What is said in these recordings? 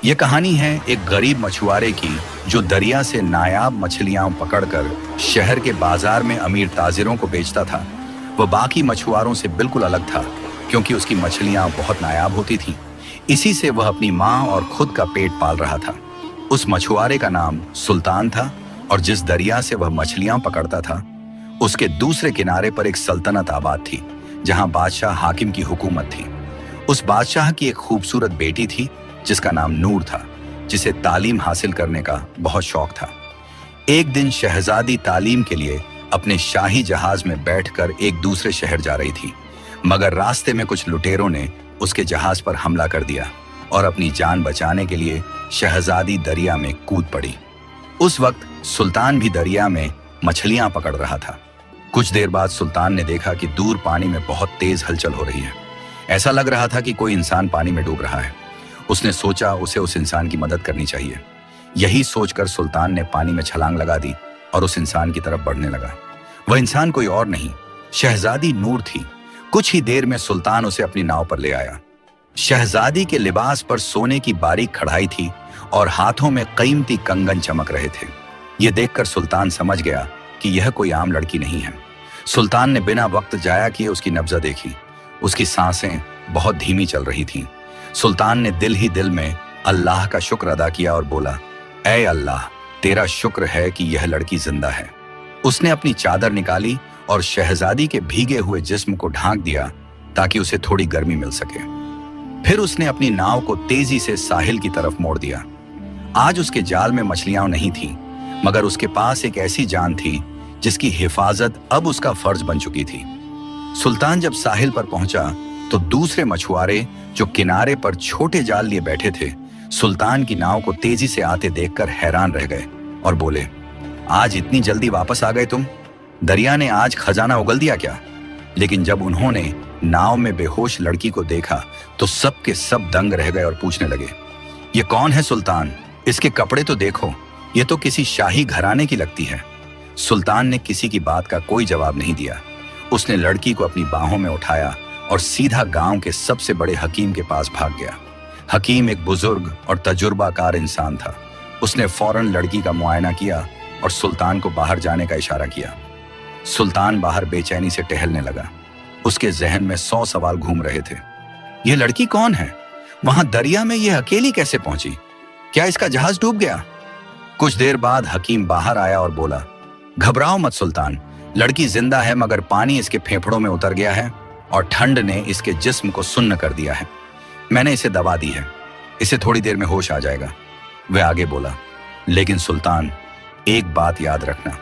ये कहानी है एक गरीब मछुआरे की जो दरिया से नायाब मछलियां पकड़कर शहर के बाजार में अमीर ताजिरों को बेचता था। वह बाकी मछुआरों से बिल्कुल अलग था क्योंकि उसकी मछलियां बहुत नायाब होती थीं। इसी से वह अपनी माँ और खुद का पेट पाल रहा था। उस मछुआरे का नाम सुल्तान था और जिस दरिया से वह मछलियां पकड़ता था उसके दूसरे किनारे पर एक सल्तनत आबाद थी जहां बादशाह हाकिम की हुकूमत थी। उस बादशाह की एक खूबसूरत बेटी थी जिसका नाम नूर था, जिसे तालीम हासिल करने का बहुत शौक था। एक दिन शहजादी तालीम के लिए अपने शाही जहाज में बैठकर एक दूसरे शहर जा रही थी, मगर रास्ते में कुछ लुटेरों ने उसके जहाज पर हमला कर दिया और अपनी जान बचाने के लिए शहजादी दरिया में कूद पड़ी। उस वक्त सुल्तान भी दरिया में मछलियां पकड़ रहा था। कुछ देर बाद सुल्तान ने देखा कि दूर पानी में बहुत तेज हलचल हो रही है। ऐसा लग रहा था कि कोई इंसान पानी में डूब रहा है। उसने सोचा उसे उस इंसान की मदद करनी चाहिए। यही सोचकर सुल्तान ने पानी में छलांग लगा दी और उस इंसान की तरफ बढ़ने लगा। वह इंसान कोई और नहीं, शहजादी नूर थी। कुछ ही देर में सुल्तान उसे अपनी नाव पर ले आया। शहजादी के लिबास पर सोने की बारीक कढ़ाई थी और हाथों में कीमती कंगन चमक रहे थे। यह देखकर सुल्तान समझ गया कि यह कोई आम लड़की नहीं है। सुल्तान ने बिना वक्त जाया किए उसकी नब्ज़ देखी। उसकी सांसें बहुत धीमी चल रही थीं। सुल्तान ने दिल ही दिल में अल्लाह का शुक्र अदा किया और बोला, ऐ अल्लाह, तेरा शुक्र है कि यह लड़की जिंदा है। उसने अपनी चादर निकाली और शहजादी के भीगे हुए जिस्म को ढांक दिया ताकि उसे थोड़ी गर्मी मिल सके। फिर उसने अपनी नाव को तेजी से साहिल की तरफ मोड़ दिया। आज उसके जाल में मछलियां नहीं थीं, मगर उसके पास एक ऐसी जान थी जिसकी हिफाजत अब उसका फर्ज बन चुकी थी। सुल्तान जब साहिल पर पहुंचा तो दूसरे मछुआरे जो किनारे पर छोटे जाल लिए बैठे थे सुल्तान की नाव को तेजी से आते देखकर हैरान रह गए और बोले, आज इतनी जल्दी वापस आ गए तुम? दरिया ने आज खजाना उगल दिया क्या? लेकिन जब उन्होंने नाव में बेहोश लड़की को देखा तो सब के सब दंग रह गए और पूछने लगे, ये कौन है सुल्तान? इसके कपड़े तो देखो, ये तो किसी शाही घराने की लगती है। सुल्तान ने किसी की बात का कोई जवाब नहीं दिया। उसने लड़की को अपनी बाहों में उठाया और सीधा गांव के सबसे बड़े हकीम के पास भाग गया। हकीम एक बुजुर्ग और तजुर्बाकार इंसान था। उसने फौरन लड़की का मुआयना किया और सुल्तान को बाहर जाने का इशारा किया। सुल्तान बाहर बेचैनी से टहलने लगा। उसके जहन में 100 सवाल घूम रहे थे। यह लड़की कौन है? वहां दरिया में यह अकेली कैसे पहुंची? क्या इसका जहाज डूब गया? कुछ देर बाद हकीम बाहर आया और बोला, घबराओ मत सुल्तान, लड़की जिंदा है मगर पानी इसके फेफड़ों में उतर गया है और ठंड ने इसके जिस्म को सुन्न कर दिया है। मैंने इसे दवा दी है, इसे थोड़ी देर में होश आ जाएगा। वह आगे बोला, लेकिन सुल्तान, एक बात याद रखना,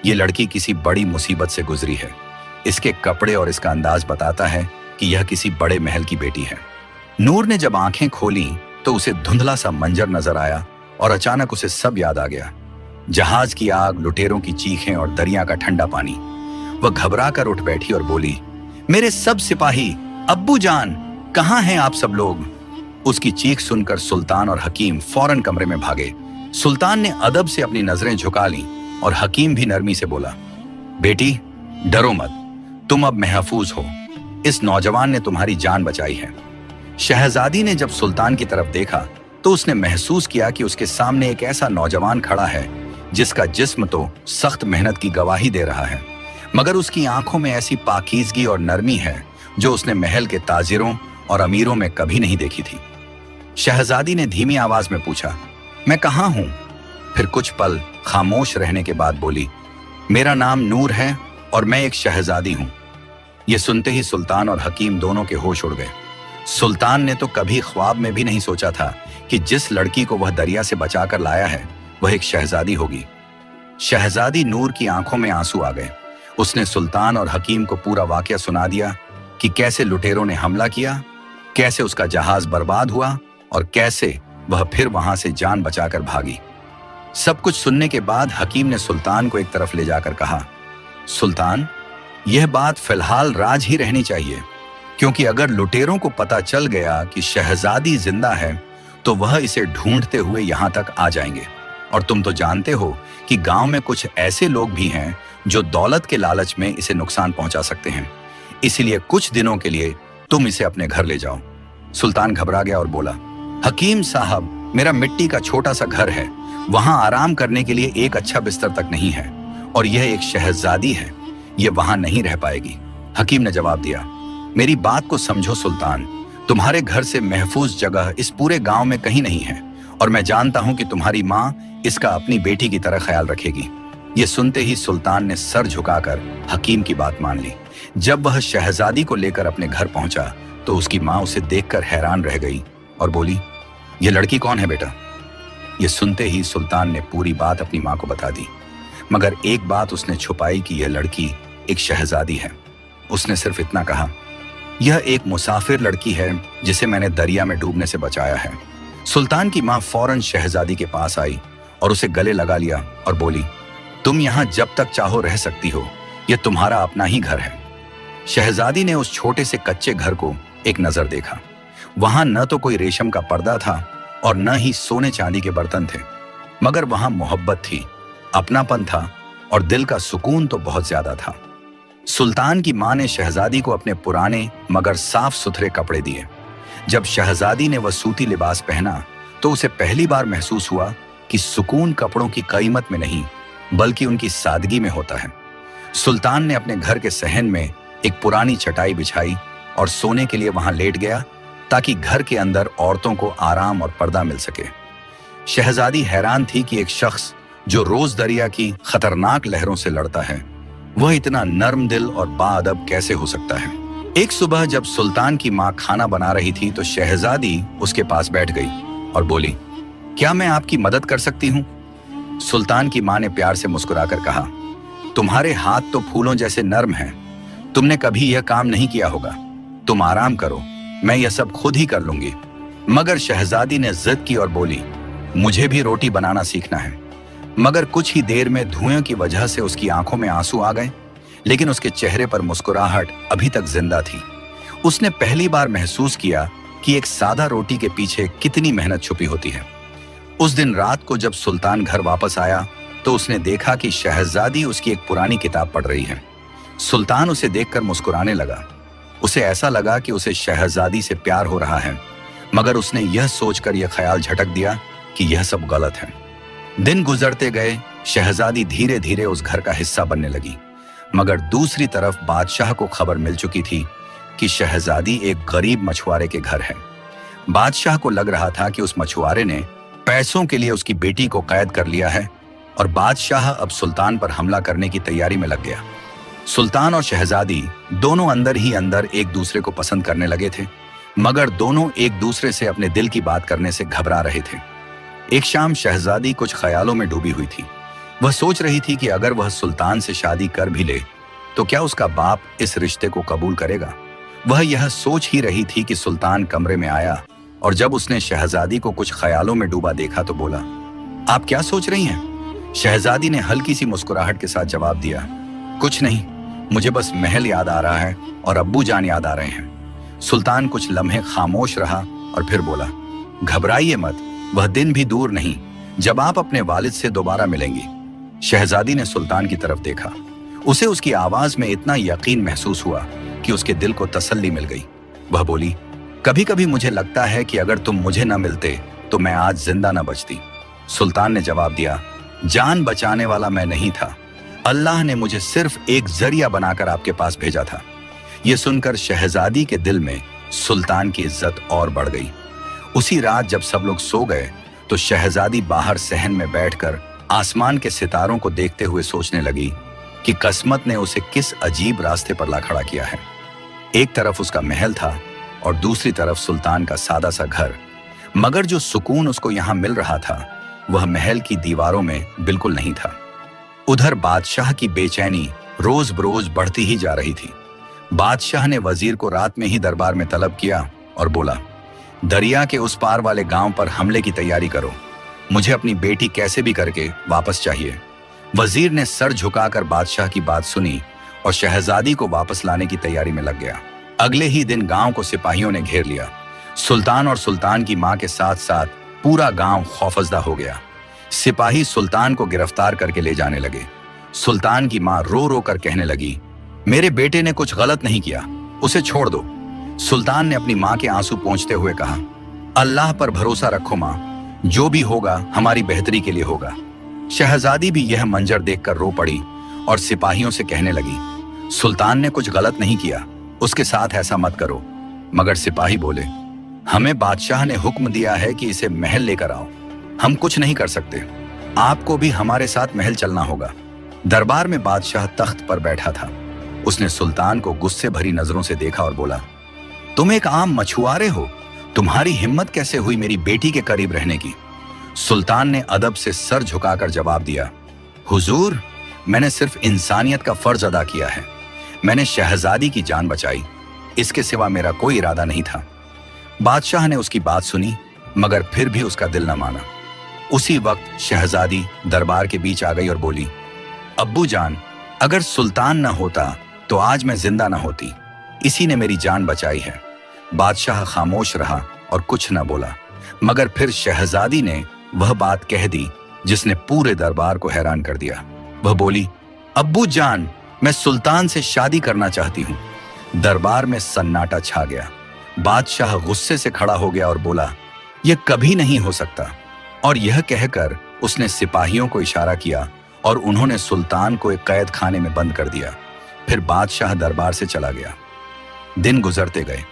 ये लड़की किसी बड़ी मुसीबत से गुजरी है। इसके कपड़े और इसका अंदाज बताता है कि यह किसी बड़े महल की बेटी है। नूर ने जब आंखें खोली तो उसे धुंधला सा मंजर नजर आया और अचानक उसे सब याद आ गया। जहाज की आग, लुटेरों की चीखें और दरिया का ठंडा पानी। वह घबरा कर उठ बैठी और बोली, मेरे सब सिपाही, अब्बू जान, कहाँ हैं आप सब लोग? उसकी चीख सुनकर सुल्तान और हकीम फौरन कमरे में भागे। सुल्तान ने अदब से अपनी नजरें झुका लीं और हकीम भी नरमी से बोला, बेटी डरो मत, तुम अब महफूज हो। इस नौजवान ने तुम्हारी जान बचाई है। शहजादी ने जब सुल्तान की तरफ देखा तो उसने महसूस किया कि उसके सामने एक ऐसा नौजवान खड़ा है जिसका जिस्म तो सख्त मेहनत की गवाही दे रहा है, मगर उसकी आंखों में ऐसी पाकीज़गी और नरमी है जो उसने महल के ताजिरों और अमीरों में कभी नहीं देखी थी। शहजादी ने धीमी आवाज में पूछा, मैं कहाँ हूं? फिर कुछ पल खामोश रहने के बाद बोली, मेरा नाम नूर है और मैं एक शहजादी हूं। यह सुनते ही सुल्तान और हकीम दोनों के होश उड़ गए। सुल्तान ने तो कभी ख्वाब में भी नहीं सोचा था कि जिस लड़की को वह दरिया से बचाकर लाया है वह एक शहजादी होगी। शहजादी नूर की आंखों में आंसू आ गए। उसने सुल्तान और हकीम को पूरा वाकया सुना दिया कि कैसे लुटेरों ने हमला किया, कैसे उसका जहाज बर्बाद हुआ और कैसे वह फिर वहां से जान बचाकर भागी। सब कुछ सुनने के बाद हकीम ने सुल्तान को एक तरफ ले जाकर कहा, सुल्तान, यह बात फिलहाल राज ही रहनी चाहिए, क्योंकि अगर लुटेरों को पता चल गया कि शहजादी जिंदा है तो वह इसे ढूंढते हुए यहां तक आ जाएंगे। और तुम तो जानते हो कि गांव में कुछ ऐसे लोग भी हैं जो दौलत के लालच में इसे नुकसान पहुंचा सकते हैं। इसलिए कुछ दिनों के लिए तुम इसे अपने घर ले जाओ। सुल्तान घबरा गया और बोला, हकीम साहब, मेरा मिट्टी का छोटा सा घर है, वहां आराम करने के लिए एक अच्छा बिस्तर तक नहीं है, और यह एक शहजादी है, यह वहां नहीं रह पाएगी। हकीम ने जवाब दिया, मेरी बात को समझो सुल्तान, तुम्हारे घर से महफूज जगह इस पूरे गांव में कहीं नहीं है, और मैं जानता हूं कि तुम्हारी माँ इसका अपनी बेटी की तरह ख्याल रखेगी। ये सुनते ही सुल्तान ने सर झुकाकर हकीम की बात मान ली। जब वह शहजादी को लेकर अपने घर पहुंचा तो उसकी माँ उसे देखकर हैरान रह गई और बोली, ये लड़की कौन है बेटा? ये सुनते ही सुल्तान ने पूरी बात अपनी माँ को बता दी, मगर एक बात उसने छुपाई कि यह लड़की एक शहजादी है। उसने सिर्फ इतना कहा, यह एक मुसाफिर लड़की है जिसे मैंने दरिया में डूबने से बचाया है। सुल्तान की माँ फौरन शहजादी के पास आई और उसे गले लगा लिया और बोली, तुम यहाँ जब तक चाहो रह सकती हो, यह तुम्हारा अपना ही घर है। शहजादी ने उस छोटे से कच्चे घर को एक नजर देखा। वहां न तो कोई रेशम का पर्दा था और न ही सोने चांदी के बर्तन थे, मगर वहां मोहब्बत थी, अपनापन था और दिल का सुकून तो बहुत ज्यादा था। सुल्तान की मां ने शहजादी को अपने पुराने मगर साफ सुथरे कपड़े दिए। जब शहजादी ने वह सूती लिबास पहना तो उसे पहली बार महसूस हुआ कि सुकून कपड़ों की कीमत में नहीं बल्कि उनकी सादगी में होता है। सुल्तान ने अपने घर के सहन में एक पुरानी चटाई बिछाई और सोने के लिए वहां लेट गया ताकि घर के अंदर औरतों को आराम और पर्दा मिल सके। शहजादी हैरान थी कि एक शख्स जो रोज दरिया की खतरनाक लहरों से लड़ता है, वह इतना नर्म दिल और बाअदब कैसे हो सकता है। एक सुबह जब सुल्तान की माँ खाना बना रही थी तो शहजादी उसके पास बैठ गई और बोली, क्या मैं आपकी मदद कर सकती हूँ? सुल्तान की माँ ने प्यार से मुस्कुराकर कहा, तुम्हारे हाथ तो फूलों जैसे नर्म हैं, तुमने कभी यह काम नहीं किया होगा, तुम आराम करो, मैं यह सब खुद ही कर लूंगी। मगर शहजादी ने जिद की और बोली, मुझे भी रोटी बनाना सीखना है। मगर कुछ ही देर में धुएं की वजह से उसकी आंखों में आंसू आ गए, लेकिन उसके चेहरे पर मुस्कुराहट अभी तक जिंदा थी। उसने पहली बार महसूस किया कि एक सादा रोटी के पीछे कितनी मेहनत छुपी होती है। उस दिन रात को जब सुल्तान घर वापस आया तो उसने देखा कि शहजादी उसकी एक पुरानी किताब पढ़ रही है। सुल्तान उसे देखकर मुस्कुराने लगा। उसे ऐसा लगा कि उसे शहजादी से प्यार हो रहा है, मगर उसने यह सोचकर यह ख्याल झटक दिया कि यह सब गलत है। दिन गुजरते गए, शहजादी धीरे धीरे उस घर का हिस्सा बनने लगी, मगर दूसरी तरफ बादशाह को खबर मिल चुकी थी कि शहजादी एक गरीब मछुआरे के घर है। बादशाह को लग रहा था कि उस मछुआरे ने पैसों के लिए उसकी बेटी को कैद कर लिया है और बादशाह अब सुल्तान पर हमला करने की तैयारी में लग गया। सुल्तान और शहजादी दोनों अंदर ही अंदर एक दूसरे को पसंद करने लगे थे, मगर दोनों एक दूसरे से अपने दिल की बात करने से घबरा रहे थे। एक शाम शहजादी कुछ ख्यालों में डूबी हुई थी। वह सोच रही थी कि अगर वह सुल्तान से शादी कर भी ले तो क्या उसका बाप इस रिश्ते को कबूल करेगा। वह यह सोच ही रही थी कि सुल्तान कमरे में आया और जब उसने शहजादी को कुछ ख्यालों में डूबा देखा तो बोला, आप क्या सोच रही हैं? शहजादी ने हल्की सी मुस्कुराहट के साथ जवाब दिया, कुछ नहीं, मुझे बस महल याद आ रहा है और अब्बू जान याद आ रहे हैं। सुल्तान कुछ लम्हे खामोश रहा और फिर बोला, घबराइए मत, वह दिन भी दूर नहीं जब आप अपने वालिद से दोबारा मिलेंगी। शहजादी ने सुल्तान की तरफ देखा। उसे उसकी आवाज में इतना यकीन महसूस हुआ कि उसके दिल को तसल्ली मिल गई। वह बोली, कभी कभी मुझे लगता है कि अगर तुम मुझे न मिलते तो मैं आज जिंदा न बचती। सुल्तान ने जवाब दिया, जान बचाने वाला मैं नहीं था, अल्लाह ने मुझे सिर्फ एक जरिया बनाकर आपके पास भेजा था। यह सुनकर शहजादी के दिल में सुल्तान की इज्जत और बढ़ गई। उसी रात जब सब लोग सो गए तो शहजादी बाहर सहन में बैठकर आसमान के सितारों को देखते हुए सोचने लगी कि किस्मत ने उसे किस अजीब रास्ते पर ला खड़ा किया है। एक तरफ उसका महल था और दूसरी तरफ सुल्तान का सादा सा घर, मगर जो सुकून उसको यहाँ मिल रहा था वह महल की दीवारों में बिल्कुल नहीं था। उधर बादशाह की बेचैनी रोज बरोज बढ़ती ही जा रही थी। बादशाह ने वजीर को रात में ही दरबार में तलब किया और बोला, दरिया के उस पार वाले गांव पर हमले की तैयारी करो, मुझे अपनी बेटी कैसे भी करके वापस चाहिए। वजीर ने सर झुकाकर बादशाह की बात सुनी और शहजादी को वापस लाने की तैयारी में लग गया। अगले ही दिन गांव को सिपाहियों ने घेर लिया। सुल्तान और सुल्तान की मां के साथ साथ पूरा गांव खौफजदा हो गया। सिपाही सुल्तान को गिरफ्तार करके ले जाने लगे। सुल्तान की मां रो रो कर कहने लगी, मेरे बेटे ने कुछ गलत नहीं किया, उसे छोड़ दो। सुल्तान ने अपनी मां के आंसू पोंछते हुए कहा, अल्लाह पर भरोसा रखो मां, जो भी होगा हमारी बेहतरी के लिए होगा। शहजादी भी यह मंजर देखकर रो पड़ी और सिपाहियों से कहने लगी, सुल्तान ने कुछ गलत नहीं किया, उसके साथ ऐसा मत करो। मगर सिपाही बोले, हमें बादशाह ने हुक्म दिया है कि इसे महल लेकर आओ, हम कुछ नहीं कर सकते, आपको भी हमारे साथ महल चलना होगा। दरबार में बादशाह तख्त पर बैठा था। उसने सुल्तान को गुस्से भरी नजरों से देखा और बोला, तुम एक आम मछुआरे हो, तुम्हारी हिम्मत कैसे हुई मेरी बेटी के करीब रहने की? सुल्तान ने अदब से सर झुकाकर जवाब दिया, हुजूर, मैंने सिर्फ इंसानियत का फर्ज अदा किया है, मैंने शहजादी की जान बचाई, इसके सिवा मेरा कोई इरादा नहीं था। बादशाह ने उसकी बात सुनी मगर फिर भी उसका दिल न माना। उसी वक्त शहजादी दरबार के बीच आ गई और बोली, अब्बू जान, अगर सुल्तान न होता तो आज मैं जिंदा न होती, इसी ने मेरी जान बचाई है। बादशाह खामोश रहा और कुछ न बोला, मगर फिर शहजादी ने वह बात कह दी जिसने पूरे दरबार को हैरान कर दिया। वह बोली, अब्बू जान, मैं सुल्तान से शादी करना चाहती हूँ। दरबार में सन्नाटा छा गया। बादशाह गुस्से से खड़ा हो गया और बोला, यह कभी नहीं हो सकता। और यह कहकर उसने सिपाहियों को इशारा किया और उन्होंने सुल्तान को एक कैद खाने में बंद कर दिया। फिर बादशाह दरबार से चला गया। दिन गुजरते गए।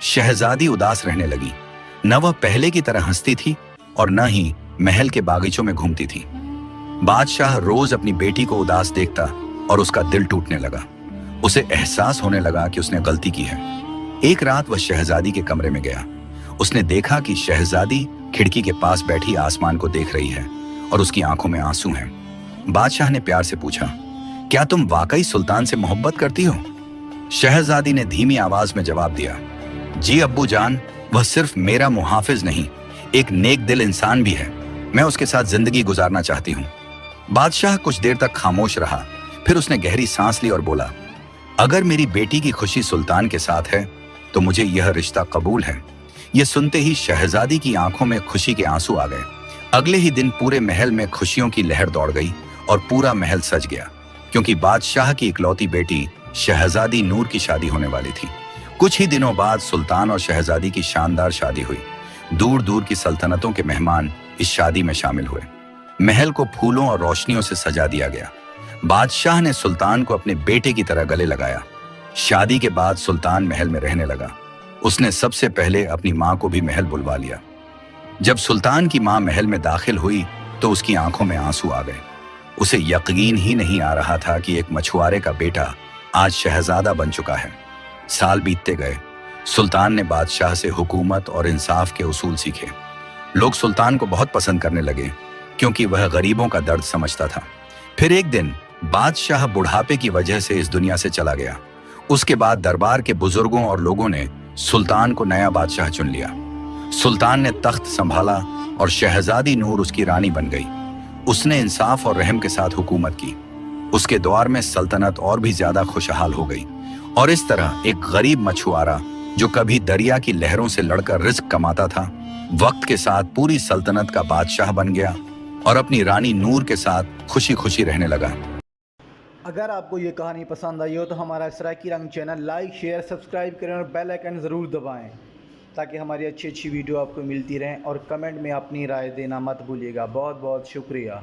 शहजादी उदास रहने लगी। न वह पहले की तरह हंसती थी और न ही महल के बागीचों में घूमती थी। बादशाह रोज अपनी बेटी को उदास देखता और उसका दिल टूटने लगा। उसे एहसास होने लगा कि उसने गलती की है। एक रात वह शहजादी के कमरे में गया। उसने देखा कि शहजादी खिड़की के पास बैठी आसमान को देख रही है और उसकी आंखों में आंसू हैं। बादशाह ने प्यार से पूछा, क्या तुम वाकई सुल्तान से मोहब्बत करती हो? शहजादी ने धीमी आवाज में जवाब दिया, जी अब्बू जान, वह सिर्फ मेरा मुहाफिज नहीं, एक नेक दिल इंसान भी है, मैं उसके साथ जिंदगी गुजारना चाहती हूँ। बादशाह कुछ देर तक खामोश रहा, फिर उसने गहरी सांस ली और बोला, अगर मेरी बेटी की खुशी सुल्तान के साथ है तो मुझे यह रिश्ता कबूल है। यह सुनते ही शहजादी की आंखों में खुशी के आंसू आ गए। अगले ही दिन पूरे महल में खुशियों की लहर दौड़ गई और पूरा महल सज गया, क्योंकि बादशाह की इकलौती बेटी शहजादी नूर की शादी होने वाली थी। कुछ ही दिनों बाद सुल्तान और शहजादी की शानदार शादी हुई। दूर दूर की सल्तनतों के मेहमान इस शादी में शामिल हुए। महल को फूलों और रोशनियों से सजा दिया गया। बादशाह ने सुल्तान को अपने बेटे की तरह गले लगाया। शादी के बाद सुल्तान महल में रहने लगा। उसने सबसे पहले अपनी माँ को भी महल बुलवा लिया। जब सुल्तान की माँ महल में दाखिल हुई तो उसकी आंखों में आंसू आ गए। उसे यकीन ही नहीं आ रहा था कि एक मछुआरे का बेटा आज शहजादा बन चुका है। साल बीतते गए। सुल्तान ने बादशाह से हुकूमत और इंसाफ के उसूल सीखे। लोग सुल्तान को बहुत पसंद करने लगे क्योंकि वह गरीबों का दर्द समझता था। फिर एक दिन बादशाह बुढ़ापे की वजह से इस दुनिया से चला गया। उसके बाद दरबार के बुजुर्गों और लोगों ने सुल्तान को नया बादशाह चुन लिया। सुल्तान ने तख्त संभाला और शहजादी नूर उसकी रानी बन गई। उसने इंसाफ और रहम के साथ हुकूमत की। उसके दौर में सल्तनत और भी ज्यादा खुशहाल हो गई और इस तरह एक गरीब मछुआरा जो कभी दरिया की लहरों से लड़कर रिस्क कमाता था, वक्त के साथ पूरी सल्तनत का बादशाह बन गया और अपनी रानी नूर के साथ खुशी खुशी रहने लगा। अगर आपको ये कहानी पसंद आई हो तो हमारा सराकी रंग चैनल लाइक, शेयर, सब्सक्राइब करें और बेल आइकन ज़रूर दबाएं ताकि हमारी अच्छी अच्छी वीडियो आपको मिलती रहें। और कमेंट में अपनी राय देना मत भूलिएगा। बहुत बहुत शुक्रिया।